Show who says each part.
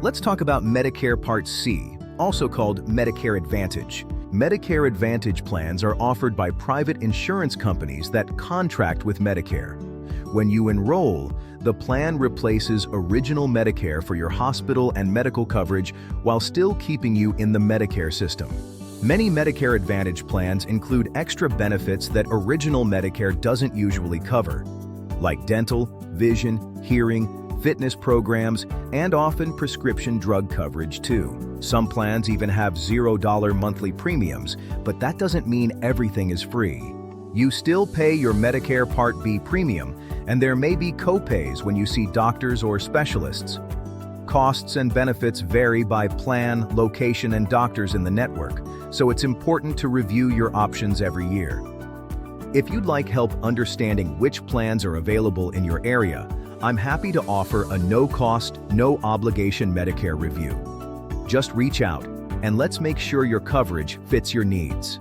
Speaker 1: Let's talk about Medicare Part C, also called Medicare Advantage. Medicare Advantage plans are offered by private insurance companies that contract with Medicare. When you enroll, the plan replaces original Medicare for your hospital and medical coverage while still keeping you in the Medicare system. Many Medicare Advantage plans include extra benefits that original Medicare doesn't usually cover, like dental, vision, hearing, fitness programs, and often prescription drug coverage too. Some plans even have $0 monthly premiums, but that doesn't mean everything is free. You still pay your Medicare Part B premium, and there may be co-pays when you see doctors or specialists. Costs and benefits vary by plan, location, and doctors in the network, so it's important to review your options every year. If you'd like help understanding which plans are available in your area, I'm happy to offer a no-cost, no-obligation Medicare review. Just reach out, and let's make sure your coverage fits your needs.